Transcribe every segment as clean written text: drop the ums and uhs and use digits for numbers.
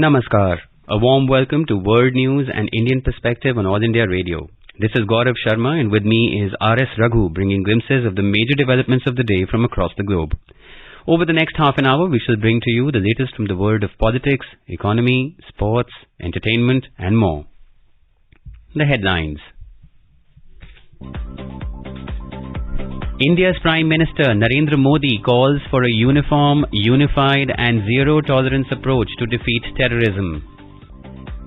Namaskar. A warm welcome to World News and Indian Perspective on All India Radio. This is Gaurav Sharma and with me is R.S. Raghu bringing glimpses of the major developments of the day from across the globe. Over the next half an hour, we shall bring to you the latest from the world of politics, economy, sports, entertainment and more. The headlines. India's Prime Minister Narendra Modi calls for a uniform, unified and zero-tolerance approach to defeat terrorism.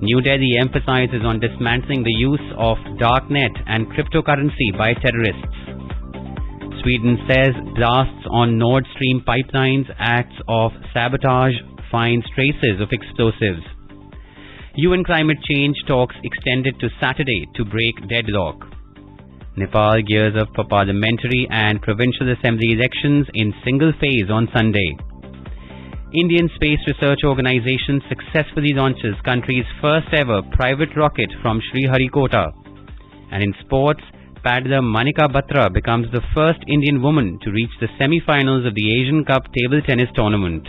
New Delhi emphasizes on dismantling the use of darknet and cryptocurrency by terrorists. Sweden says blasts on Nord Stream pipelines acts of sabotage finds traces of explosives. UN climate change talks extended to Saturday to break deadlock. Nepal gears up for parliamentary and provincial assembly elections in single phase on Sunday. Indian Space Research Organisation successfully launches country's first ever private rocket from Sriharikota. And in sports, paddler Manika Batra becomes the first Indian woman to reach the semi-finals of the Asian Cup table tennis tournament.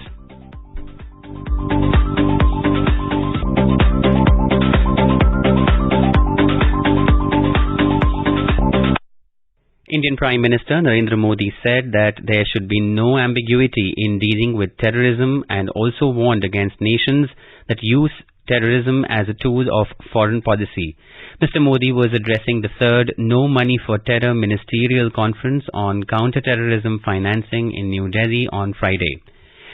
Indian Prime Minister Narendra Modi said that there should be no ambiguity in dealing with terrorism and also warned against nations that use terrorism as a tool of foreign policy. Mr. Modi was addressing the third No Money for Terror Ministerial Conference on Counter-Terrorism Financing in New Delhi on Friday.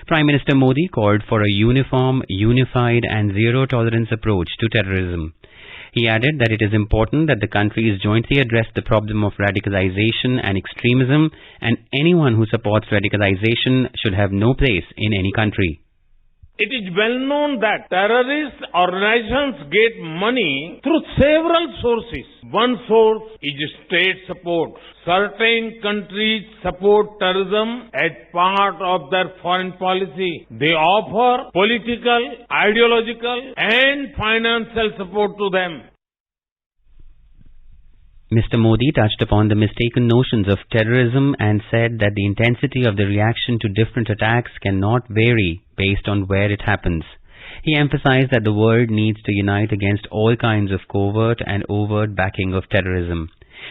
Prime Minister Modi called for a uniform, unified and zero-tolerance approach to terrorism. He added that it is important that the countries jointly address the problem of radicalization and extremism, and anyone who supports radicalization should have no place in any country. It is well known that terrorist organizations get money through several sources. One source is state support. Certain countries support terrorism as part of their foreign policy. They offer political, ideological and financial support to them. Mr. Modi touched upon the mistaken notions of terrorism and said that the intensity of the reaction to different attacks cannot vary based on where it happens. He emphasized that the world needs to unite against all kinds of covert and overt backing of terrorism.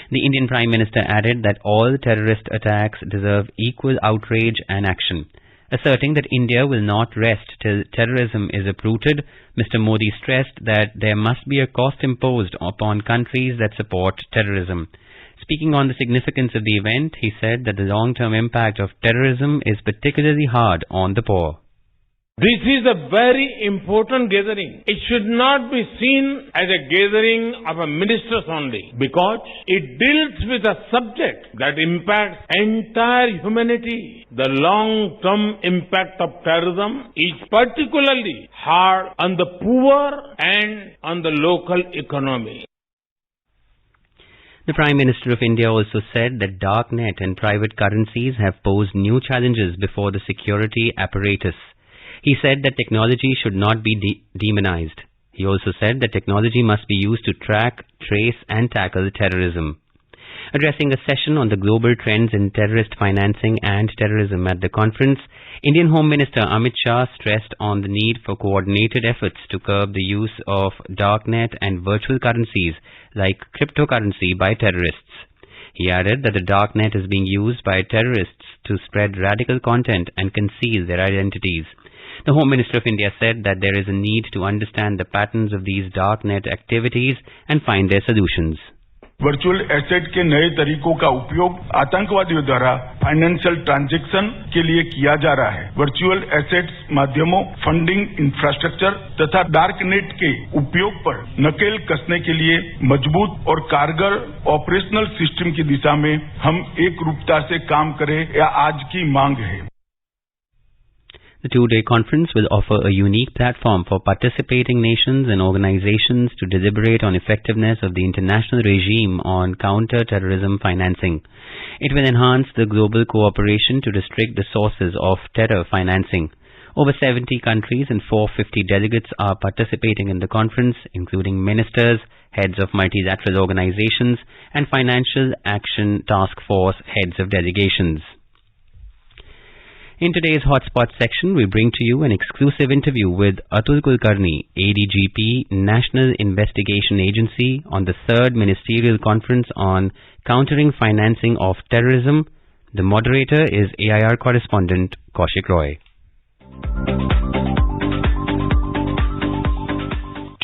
The Indian Prime Minister added that all terrorist attacks deserve equal outrage and action. Asserting that India will not rest till terrorism is uprooted, Mr. Modi stressed that there must be a cost imposed upon countries that support terrorism. Speaking on the significance of the event, he said that the long-term impact of terrorism is particularly hard on the poor. This is a very important gathering. It should not be seen as a gathering of ministers only, because it deals with a subject that impacts entire humanity. The long-term impact of terrorism is particularly hard on the poor and on the local economy. The Prime Minister of India also said that darknet and private currencies have posed new challenges before the security apparatus. He said that technology should not be demonized. He also said that technology must be used to track, trace and tackle terrorism. Addressing a session on the global trends in terrorist financing and terrorism at the conference, Indian Home Minister Amit Shah stressed on the need for coordinated efforts to curb the use of darknet and virtual currencies like cryptocurrency by terrorists. He added that the darknet is being used by terrorists to spread radical content and conceal their identities. The Home Minister of India said that there is a need to understand the patterns of these darknet activities and find their solutions. Virtual asset के नए तरीकों का उपयोग आतंकवादियों द्वारा financial transaction के लिए किया जा रहा है। वर्चुअल एसेट्स माध्यमों, फंडिंग इंफ्रास्ट्रक्चर तथा डार्कनेट के उपयोग पर नकेल कसने के लिए मजबूत और कारगर ऑपरेशनल सिस्टम की दिशा में हम एकरूपता से काम करें, यह आज की मांग है। The two-day conference will offer a unique platform for participating nations and organizations to deliberate on effectiveness of the international regime on counter-terrorism financing. It will enhance the global cooperation to restrict the sources of terror financing. Over 70 countries and 450 delegates are participating in the conference, including ministers, heads of multilateral organizations, and Financial Action Task Force heads of delegations. In today's Hotspot section, we bring to you an exclusive interview with Atul Kulkarni, ADGP, National Investigation Agency, on the 3rd Ministerial Conference on Countering Financing of Terrorism. The moderator is AIR correspondent Kaushik Roy.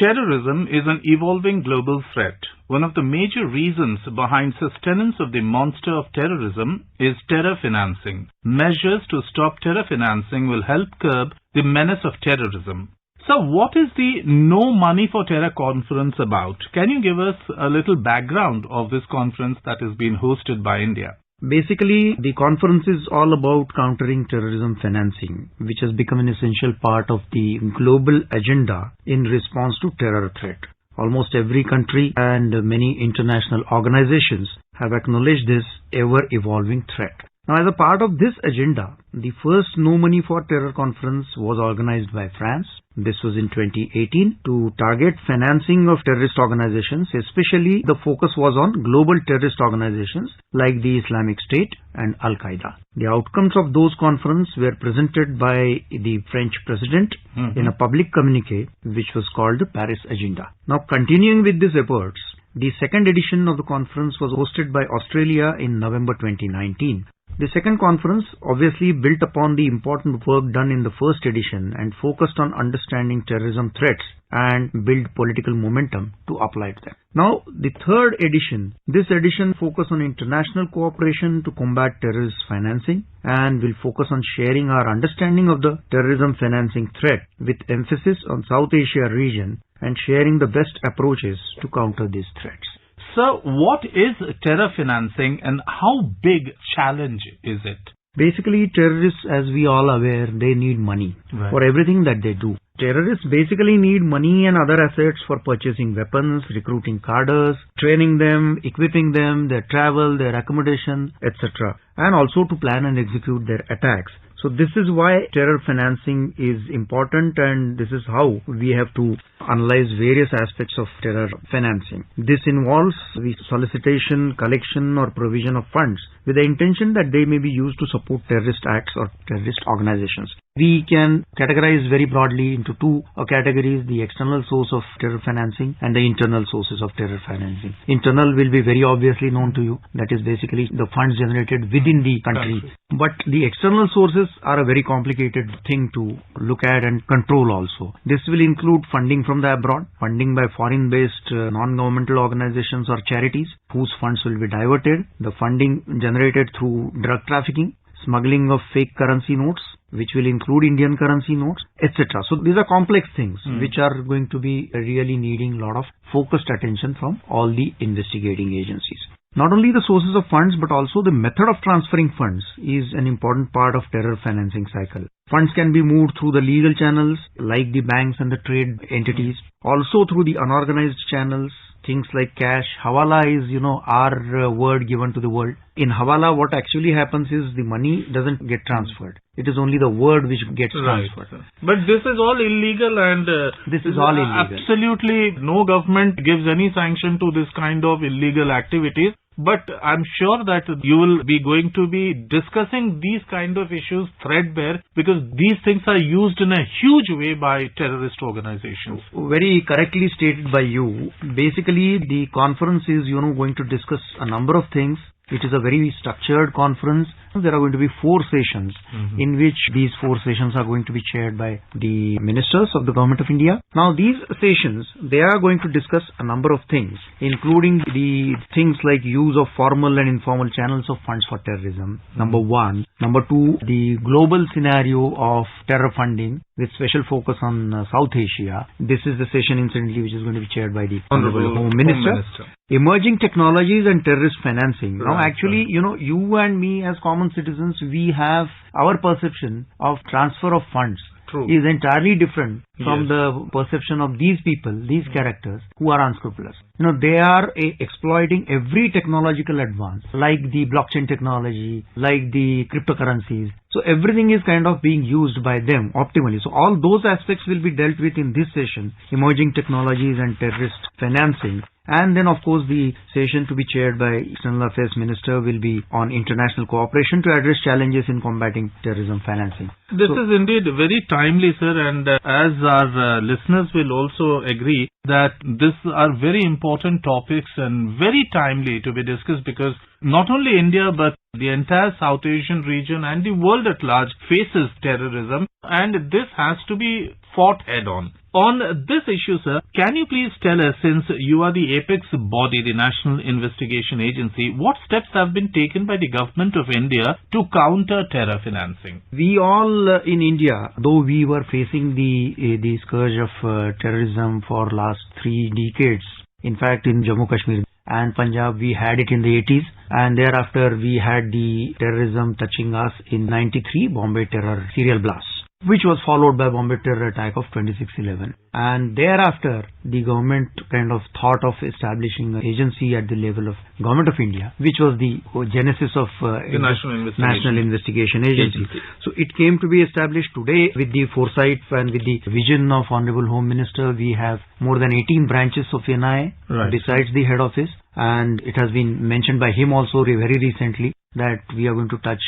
Terrorism is an evolving global threat. One of the major reasons behind sustenance of the monster of terrorism is terror financing. Measures to stop terror financing will help curb the menace of terrorism. So what is the No Money for Terror conference about? Can you give us a little background of this conference that is being hosted by India? Basically, the conference is all about countering terrorism financing, which has become an essential part of the global agenda in response to terror threat. Almost every country and many international organizations have acknowledged this ever-evolving threat. Now, as a part of this agenda, the first No Money for Terror conference was organized by France. This was in 2018 to target financing of terrorist organizations, especially the focus was on global terrorist organizations like the Islamic State and Al-Qaeda. The outcomes of those conferences were presented by the French president in a public communique which was called the Paris Agenda. Now, continuing with these efforts, the second edition of the conference was hosted by Australia in November 2019. The second conference obviously built upon the important work done in the first edition and focused on understanding terrorism threats and build political momentum to apply them. Now, the third edition, this edition focused on international cooperation to combat terrorist financing and will focus on sharing our understanding of the terrorism financing threat with emphasis on South Asia region and sharing the best approaches to counter these threats. So what is terror financing and how big challenge is it? Basically, terrorists, as we all are aware, they need money for everything that they do. Terrorists basically need money and other assets for purchasing weapons, recruiting cadres, training them, equipping them, their travel, their accommodation, etc. and also to plan and execute their attacks. So this is why terror financing is important, and this is how we have to analyze various aspects of terror financing. This involves the solicitation, collection or provision of funds with the intention that they may be used to support terrorist acts or terrorist organizations. We can categorize very broadly into two categories: the external source of terror financing and the internal sources of terror financing. Internal will be very obviously known to you. That is basically the funds generated within the country. But the external sources are a very complicated thing to look at and control also. This will include funding from the abroad, funding by foreign-based non-governmental organizations or charities whose funds will be diverted, the funding generated through drug trafficking, smuggling of fake currency notes, which will include Indian currency notes, etc. So these are complex things which are going to be really needing a lot of focused attention from all the investigating agencies. Not only the sources of funds but also the method of transferring funds is an important part of terror financing cycle. Funds can be moved through the legal channels like the banks and the trade entities, also through the unorganized channels, things like cash. Hawala is, our word given to the world. In Hawala, what actually happens is the money doesn't get transferred. It is only the word which gets transferred. But this is all illegal and this is all illegal. Absolutely no government gives any sanction to this kind of illegal activities. But I'm sure that you will be going to be discussing these kind of issues threadbare because these things are used in a huge way by terrorist organizations. Very correctly stated by you. Basically, the conference is, going to discuss a number of things. It is a very structured conference. There are going to be 4 sessions in which these 4 sessions are going to be chaired by the ministers of the Government of India. Now these sessions, they are going to discuss a number of things, including the things like use of formal and informal channels of funds for terrorism, number 1. Number 2, the global scenario of terror funding with special focus on South Asia. This is the session incidentally which is going to be chaired by the Honorable Home Minister. Emerging technologies and terrorist financing. Now actually, you and me as common citizens, we have our perception of transfer of funds is entirely different from the perception of these people, these characters who are unscrupulous. They are exploiting every technological advance like the blockchain technology, like the cryptocurrencies. So everything is kind of being used by them optimally. So all those aspects will be dealt with in this session, emerging technologies and terrorist financing. And then, of course, the session to be chaired by External Affairs Minister will be on international cooperation to address challenges in combating terrorism financing. This is indeed very timely, sir, and as our listeners will also agree that these are very important topics and very timely to be discussed, because not only India but the entire South Asian region and the world at large faces terrorism, and this has to be fought head on. On this issue, sir, can you please tell us, since you are the apex body, the National Investigation Agency, what steps have been taken by the Government of India to counter terror financing? We all in India, though we were facing the scourge of terrorism for last 3 decades, in fact in Jammu Kashmir and Punjab we had it in the 80s, and thereafter we had the terrorism touching us in 93 Bombay terror serial blast, which was followed by Bombay terror attack of 26/11. And thereafter, the government kind of thought of establishing an agency at the level of Government of India, which was the genesis of the National Investigation Agency. So it came to be established today with the foresight and with the vision of Honorable Home Minister. We have more than 18 branches of NIA besides the head office, and it has been mentioned by him also very recently that we are going to touch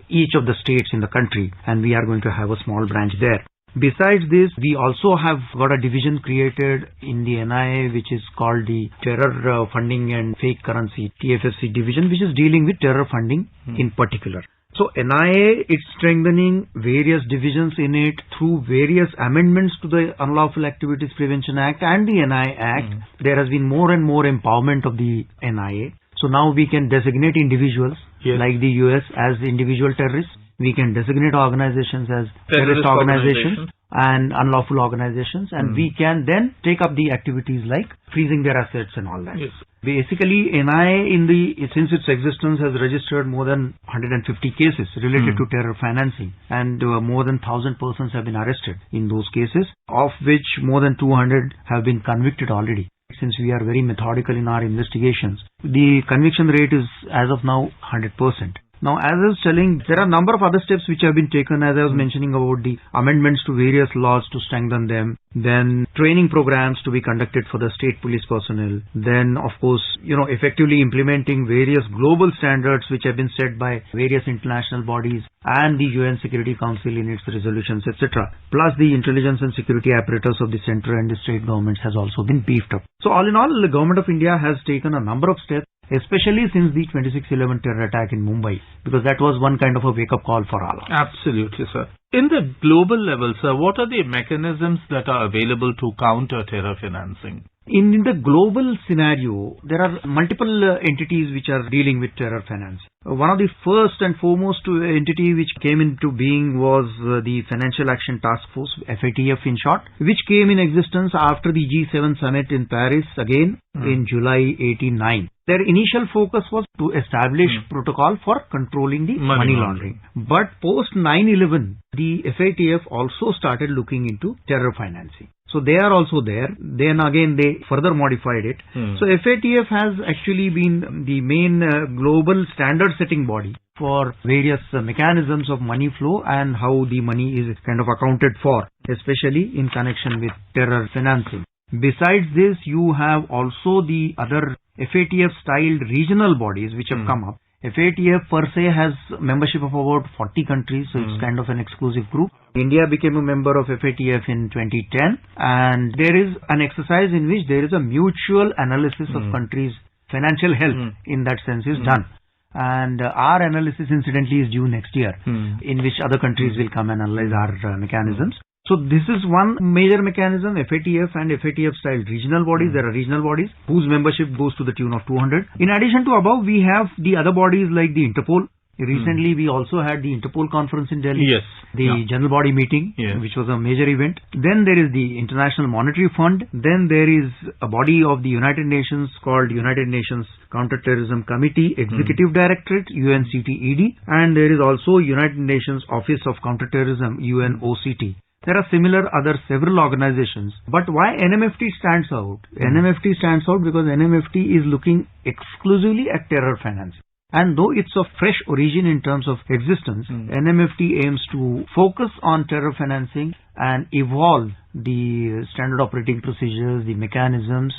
each of the states in the country, and we are going to have a small branch there. Besides this, we also have got a division created in the NIA which is called the Terror Funding and Fake Currency TFFC division, which is dealing with terror funding in particular. So NIA is strengthening various divisions in it through various amendments to the Unlawful Activities Prevention Act and the NIA Act. There has been more and more empowerment of the NIA. So now we can designate individuals like the US as individual terrorists. We can designate organizations as terrorist organizations and unlawful organizations, and we can then take up the activities like freezing their assets and all that. Basically, NIA since its existence has registered more than 150 cases related to terror financing, and more than 1,000 persons have been arrested in those cases, of which more than 200 have been convicted already. Since we are very methodical in our investigations, the conviction rate is as of now 100%. Now, as I was telling, there are a number of other steps which have been taken, as I was mentioning about the amendments to various laws to strengthen them, then training programs to be conducted for the state police personnel, then of course, effectively implementing various global standards which have been set by various international bodies and the UN Security Council in its resolutions, etc. Plus the intelligence and security apparatus of the central and the state governments has also been beefed up. So all in all, the Government of India has taken a number of steps, especially since the 26/11 terror attack in Mumbai, because that was one kind of a wake-up call for all. Absolutely, sir. In the global level, sir, what are the mechanisms that are available to counter terror financing? In the global scenario, there are multiple entities which are dealing with terror finance. One of the first and foremost entity which came into being was the Financial Action Task Force, FATF in short, which came in existence after the G7 summit in Paris again in July 89. Their initial focus was to establish protocol for controlling the money laundering. But post 9/11, the FATF also started looking into terror financing. So they are also there. Then again they further modified it. So FATF has actually been the main global standard setting body for various mechanisms of money flow and how the money is kind of accounted for, especially in connection with terror financing. Besides this, you have also the other FATF-styled regional bodies which have come up. FATF per se has membership of about 40 countries, so it's kind of an exclusive group. India became a member of FATF in 2010, and there is an exercise in which there is a mutual analysis of countries' financial health in that sense is done. And our analysis incidentally is due next year, in which other countries will come and analyze our mechanisms. So this is one major mechanism, FATF and FATF-style regional bodies. There are regional bodies whose membership goes to the tune of 200. In addition to above, we have the other bodies like the Interpol. Recently, we also had the Interpol conference in Delhi. Yes. The general body meeting, which was a major event. Then there is the International Monetary Fund. Then there is a body of the United Nations called United Nations Counterterrorism Committee Executive Directorate, UNCTED. And there is also United Nations Office of Counterterrorism, UNOCT. There are similar other several organizations. But why NMFT stands out? NMFT stands out because NMFT is looking exclusively at terror finance. And though it's of fresh origin in terms of existence, NMFT aims to focus on terror financing and evolve the standard operating procedures, the mechanisms,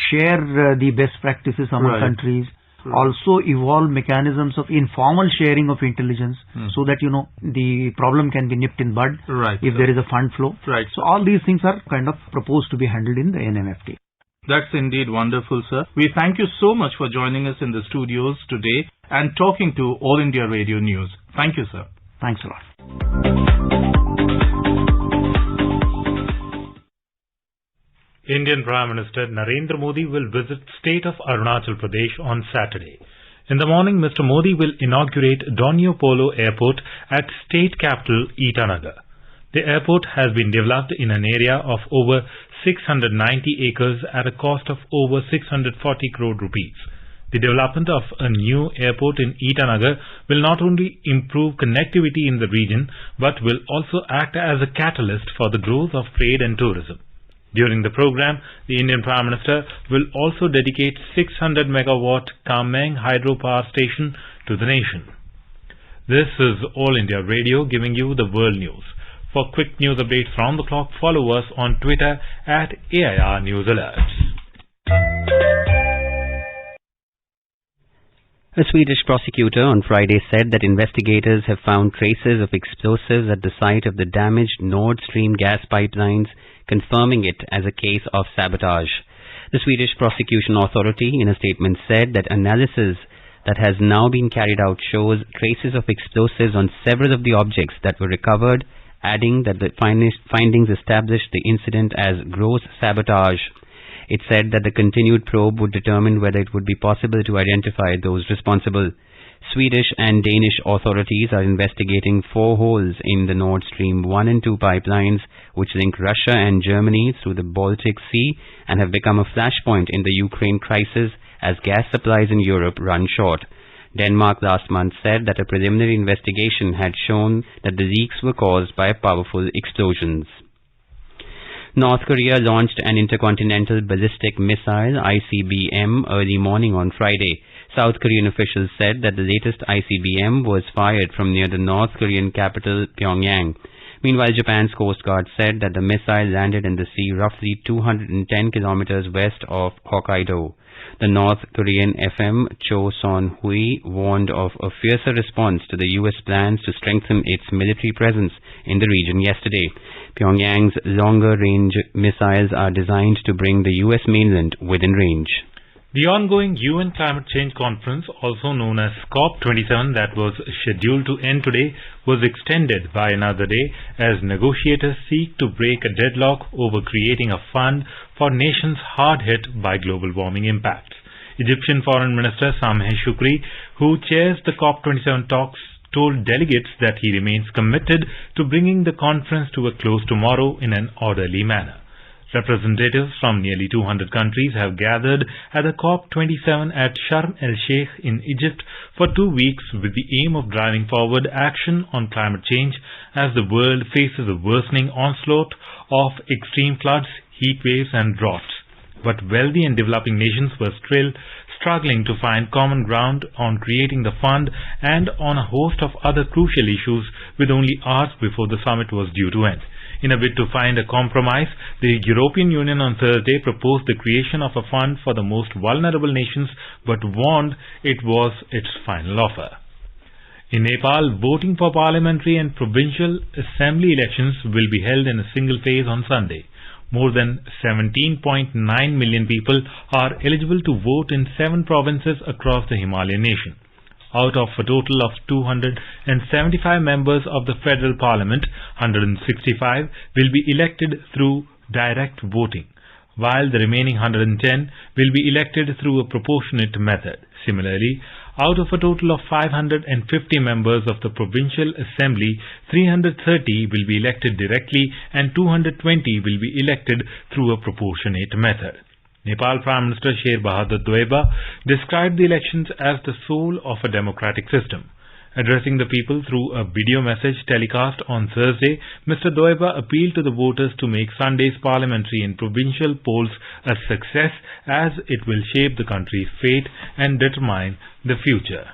share the best practices among countries. Also evolve mechanisms of informal sharing of intelligence so that, the problem can be nipped in bud if there is a fund flow. So all these things are kind of proposed to be handled in the NMFT. That's indeed wonderful, sir. We thank you so much for joining us in the studios today and talking to All India Radio News. Thank you, sir. Thanks a lot. Indian Prime Minister Narendra Modi will visit state of Arunachal Pradesh on Saturday. In the morning, Mr. Modi will inaugurate Donyo Polo Airport at state capital Itanagar. The airport has been developed in an area of over 690 acres at a cost of over 640 crore rupees. The development of a new airport in Itanagar will not only improve connectivity in the region but will also act as a catalyst for the growth of trade and tourism. During the program, the Indian Prime Minister will also dedicate 600 megawatt Kameng hydropower station to the nation. This is All India Radio giving you the world news. For quick news updates round the clock, follow us on Twitter at AIR News Alerts. A Swedish prosecutor on Friday said that investigators have found traces of explosives at the site of the damaged Nord Stream gas pipelines, confirming it as a case of sabotage. The Swedish Prosecution Authority in a statement said that analysis that has now been carried out shows traces of explosives on several of the objects that were recovered, adding that the findings established the incident as gross sabotage. It said that the continued probe would determine whether it would be possible to identify those responsible. Swedish and Danish authorities are investigating 4 holes in the Nord Stream 1 and 2 pipelines which link Russia and Germany through the Baltic Sea and have become a flashpoint in the Ukraine crisis as gas supplies in Europe run short. Denmark last month said that a preliminary investigation had shown that the leaks were caused by powerful explosions. North Korea launched an intercontinental ballistic missile ICBM early morning on Friday. South Korean officials said that the latest ICBM was fired from near the North Korean capital Pyongyang. Meanwhile, Japan's Coast Guard said that the missile landed in the sea roughly 210 kilometers west of Hokkaido. The North Korean FM Cho Son-hui warned of a fiercer response to the US plans to strengthen its military presence in the region yesterday. Pyongyang's longer-range missiles are designed to bring the US mainland within range. The ongoing UN Climate Change Conference, also known as COP27, that was scheduled to end today, was extended by another day as negotiators seek to break a deadlock over creating a fund for nations hard hit by global warming impacts. Egyptian Foreign Minister Sameh Shoukry, who chairs the COP27 talks, told delegates that he remains committed to bringing the conference to a close tomorrow in an orderly manner. Representatives from nearly 200 countries have gathered at the COP27 at Sharm el-Sheikh in Egypt for 2 weeks with the aim of driving forward action on climate change as the world faces a worsening onslaught of extreme floods, heat waves and droughts. But wealthy and developing nations were still struggling to find common ground on creating the fund and on a host of other crucial issues with only hours before the summit was due to end. In a bid to find a compromise, the European Union on Thursday proposed the creation of a fund for the most vulnerable nations but warned it was its final offer. In Nepal, voting for parliamentary and provincial assembly elections will be held in a single phase on Sunday. More than 17.9 million people are eligible to vote in 7 provinces across the Himalayan nation. Out of a total of 275 members of the Federal Parliament, 165 will be elected through direct voting, while the remaining 110 will be elected through a proportionate method. Similarly, out of a total of 550 members of the Provincial Assembly, 330 will be elected directly and 220 will be elected through a proportionate method. Nepal Prime Minister Sher Bahadur Deuba described the elections as the soul of a democratic system. Addressing the people through a video message telecast on Thursday, Mr. Deuba appealed to the voters to make Sunday's parliamentary and provincial polls a success as it will shape the country's fate and determine the future.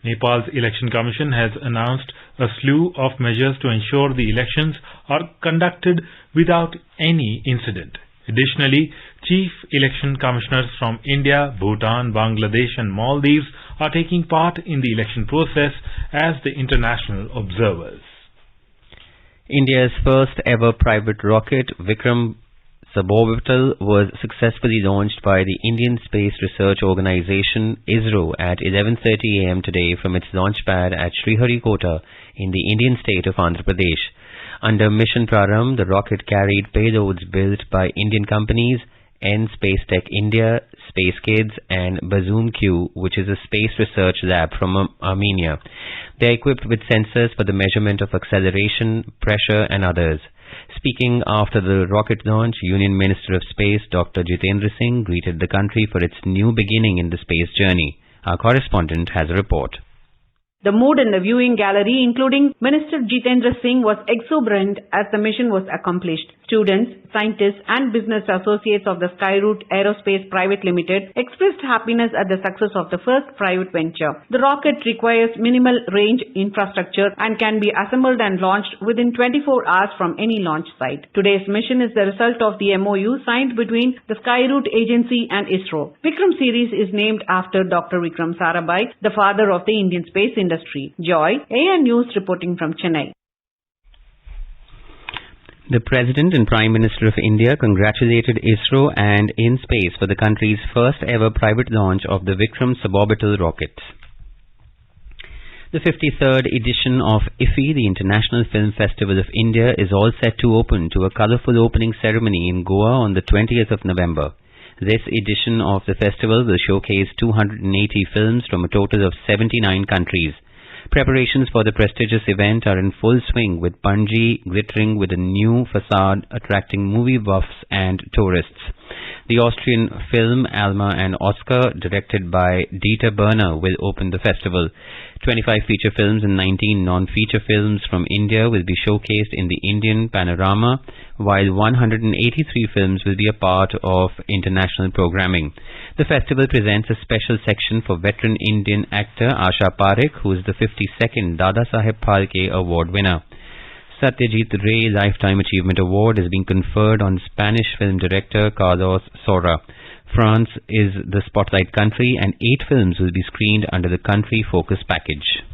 Nepal's Election Commission has announced a slew of measures to ensure the elections are conducted without any incident. Additionally, Chief Election Commissioners from India, Bhutan, Bangladesh and Maldives are taking part in the election process as the international observers. India's first ever private rocket, Vikram Suborbital, was successfully launched by the Indian Space Research Organisation ISRO at 11:30 am today from its launch pad at Sriharikota in the Indian state of Andhra Pradesh. Under Mission Prarambh, the rocket carried payloads built by Indian companies N Space Tech India, Space Kids and Bazoom Q, which is a space research lab from Armenia. They are equipped with sensors for the measurement of acceleration, pressure and others. Speaking after the rocket launch, Union Minister of Space Dr. Jitendra Singh greeted the country for its new beginning in the space journey. Our correspondent has a report. The mood in the viewing gallery, including Minister Jitendra Singh, was exuberant as the mission was accomplished. Students, scientists and business associates of the Skyroot Aerospace Private Limited expressed happiness at the success of the first private venture. The rocket requires minimal range infrastructure and can be assembled and launched within 24 hours from any launch site. Today's mission is the result of the MOU signed between the Skyroot Agency and ISRO. Vikram series is named after Dr. Vikram Sarabhai, the father of the Indian space industry. Joy, AN News reporting from Chennai. The President and Prime Minister of India congratulated ISRO and InSpace for the country's first ever private launch of the Vikram suborbital rocket. The 53rd edition of IFFI, the International Film Festival of India, is all set to open to a colourful opening ceremony in Goa on the 20th of November. This edition of the festival will showcase 280 films from a total of 79 countries. Preparations for the prestigious event are in full swing, with Panaji glittering with a new facade attracting movie buffs and tourists. The Austrian film Alma and Oscar, directed by Dieter Berner, will open the festival. 25 feature films and 19 non-feature films from India will be showcased in the Indian panorama, while 183 films will be a part of international programming. The festival presents a special section for veteran Indian actor Asha Parekh, who is the 52nd Dada Saheb Phalke Award winner. Satyajit Ray Lifetime Achievement Award is being conferred on Spanish film director Carlos Saura. France is the spotlight country and 8 films will be screened under the country focus package.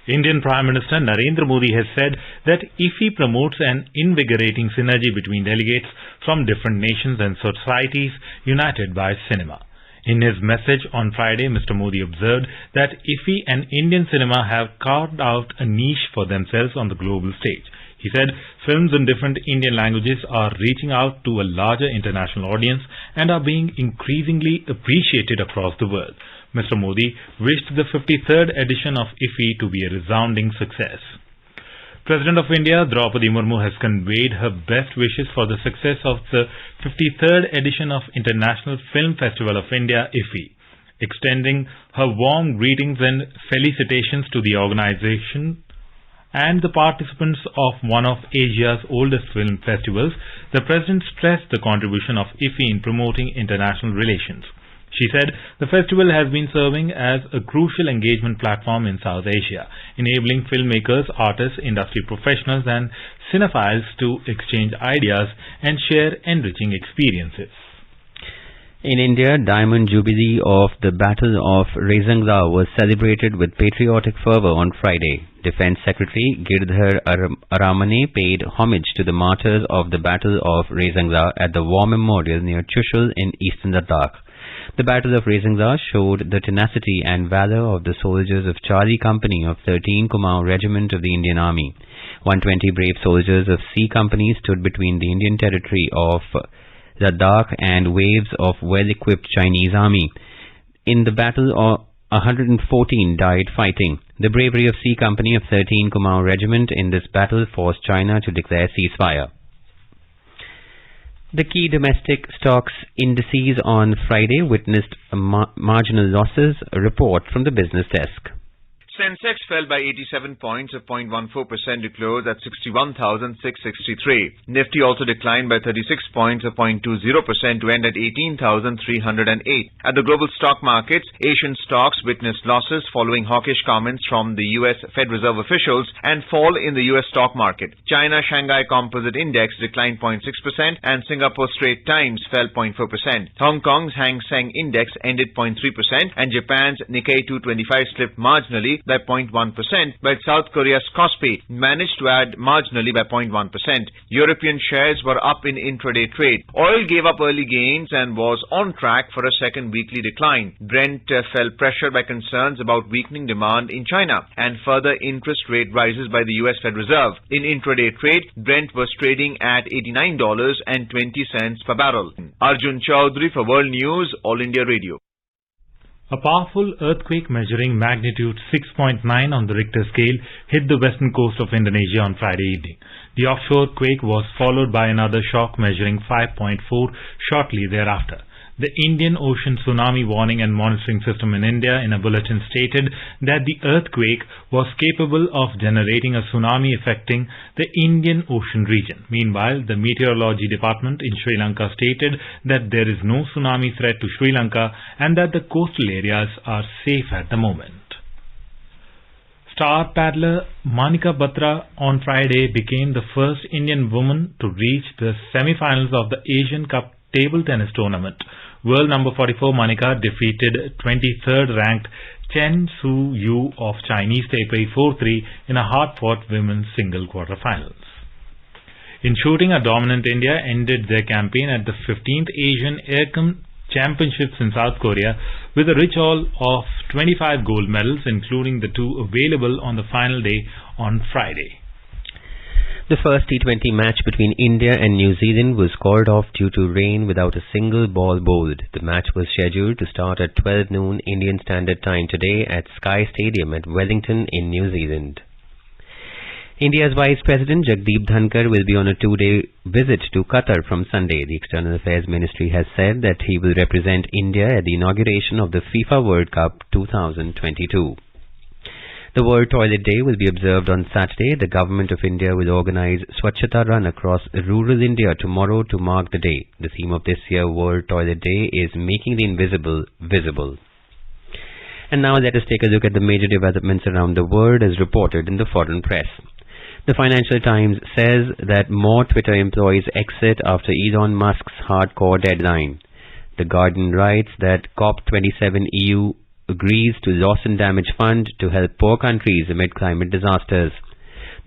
Indian Prime Minister Narendra Modi has said that IFFI promotes an invigorating synergy between delegates from different nations and societies united by cinema. In his message on Friday, Mr. Modi observed that IFFI and Indian cinema have carved out a niche for themselves on the global stage. He said films in different Indian languages are reaching out to a larger international audience and are being increasingly appreciated across the world. Mr. Modi wished the 53rd edition of IFFI to be a resounding success. President of India, Draupadi Murmu, has conveyed her best wishes for the success of the 53rd edition of International Film Festival of India, IFFI, extending her warm greetings and felicitations to the organization and the participants of one of Asia's oldest film festivals. The President stressed the contribution of IFFI in promoting international relations. She said the festival has been serving as a crucial engagement platform in South Asia, enabling filmmakers, artists, industry professionals and cinephiles to exchange ideas and share enriching experiences. In India, Diamond Jubilee of the Battle of Rezangla was celebrated with patriotic fervour on Friday. Defence Secretary Girdhar Aramane paid homage to the martyrs of the Battle of Rezangla at the War Memorial near Chushul in eastern Ladakh. The Battle of Rezangla showed the tenacity and valour of the soldiers of Charlie Company of 13 Kumaon Regiment of the Indian Army. 120 brave soldiers of C Company stood between the Indian territory of Ladakh and waves of well-equipped Chinese army. In the battle, 114 died fighting. The bravery of C Company of 13 Kumaon Regiment in this battle forced China to declare ceasefire. The key domestic stocks indices on Friday witnessed marginal losses. A report from the business desk. Sensex fell by 87 points of 0.14% to close at 61,663. Nifty also declined by 36 points of 0.20% to end at 18,308. At the global stock markets, Asian stocks witnessed losses following hawkish comments from the US Fed Reserve officials and fall in the US stock market. China Shanghai Composite Index declined 0.6% and Singapore Straits Times fell 0.4%. Hong Kong's Hang Seng Index ended 0.3% and Japan's Nikkei 225 slipped marginally by 0.1%, but South Korea's Kospi managed to add marginally by 0.1%. European shares were up in intraday trade. Oil gave up early gains and was on track for a second weekly decline. Brent fell pressured by concerns about weakening demand in China and further interest rate rises by the US Fed Reserve. In intraday trade, Brent was trading at $89.20 per barrel. Arjun Chaudhary for World News, All India Radio. A powerful earthquake measuring magnitude 6.9 on the Richter scale hit the western coast of Indonesia on Friday evening. The offshore quake was followed by another shock measuring 5.4 shortly thereafter. The Indian Ocean Tsunami Warning and Monitoring System in India in a bulletin stated that the earthquake was capable of generating a tsunami affecting the Indian Ocean region. Meanwhile, the Meteorology Department in Sri Lanka stated that there is no tsunami threat to Sri Lanka and that the coastal areas are safe at the moment. Star paddler Manika Batra on Friday became the first Indian woman to reach the semi-finals of the Asian Cup table tennis tournament. World number 44 Manika defeated 23rd ranked Chen Su Yu of Chinese Taipei 4-3 in a hard-fought women's single quarterfinals. In shooting, a dominant India ended their campaign at the 15th Asian Aircom Championships in South Korea with a rich haul of 25 gold medals, including the two available on the final day on Friday. The first T20 match between India and New Zealand was called off due to rain without a single ball bowled. The match was scheduled to start at 12 noon Indian Standard Time today at Sky Stadium at Wellington in New Zealand. India's Vice President Jagdeep Dhankar will be on a two-day visit to Qatar from Sunday. The External Affairs Ministry has said that he will represent India at the inauguration of the FIFA World Cup 2022. The World Toilet Day will be observed on Saturday. The Government of India will organize Swachhata Run across rural India tomorrow to mark the day. The theme of this year's World Toilet Day is Making the Invisible Visible. And now let us take a look at the major developments around the world as reported in the foreign press. The Financial Times says that more Twitter employees exit after Elon Musk's hardcore deadline. The Guardian writes that COP27 EU agrees to loss and damage fund to help poor countries amid climate disasters.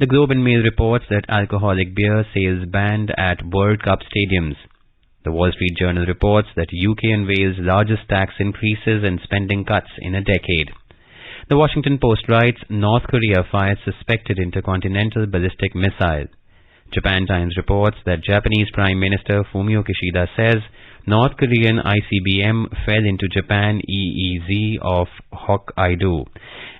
The Globe and Mail reports that alcoholic beer sales banned at World Cup stadiums. The Wall Street Journal reports that UK unveils largest tax increases and spending cuts in a decade. The Washington Post writes North Korea fires suspected intercontinental ballistic missile. Japan Times reports that Japanese Prime Minister Fumio Kishida says North Korean ICBM fell into Japan EEZ of Hokkaido.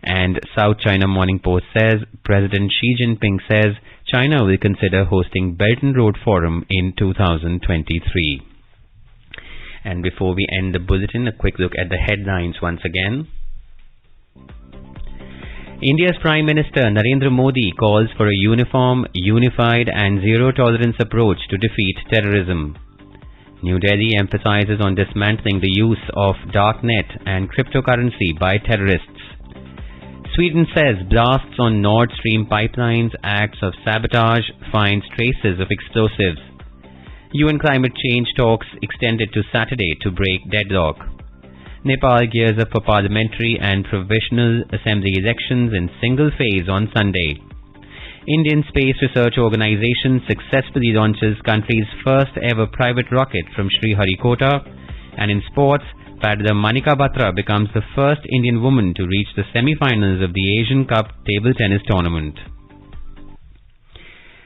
And South China Morning Post says President Xi Jinping says China will consider hosting Belt and Road Forum in 2023. And before we end the bulletin, a quick look at the headlines once again. India's Prime Minister Narendra Modi calls for a uniform, unified and zero-tolerance approach to defeat terrorism. New Delhi emphasizes on dismantling the use of darknet and cryptocurrency by terrorists. Sweden says blasts on Nord Stream pipelines, acts of sabotage, finds traces of explosives. UN climate change talks extended to Saturday to break deadlock. Nepal gears up for parliamentary and provisional assembly elections in single phase on Sunday. Indian Space Research Organisation successfully launches country's first ever private rocket from Sriharikota. And in sports, paddler Manika Batra becomes the first Indian woman to reach the semi-finals of the Asian Cup table tennis tournament.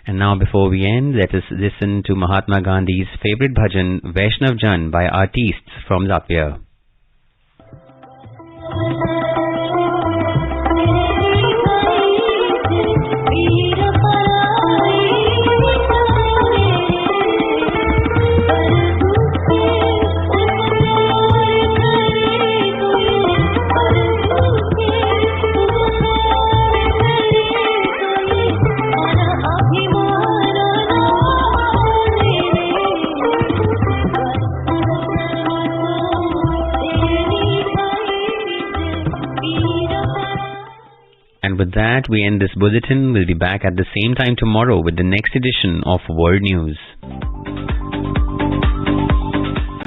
And now before we end, let us listen to Mahatma Gandhi's favourite bhajan Vaishnav Jan by artists from Latvia. And with that, we end this bulletin. We'll be back at the same time tomorrow with the next edition of World News.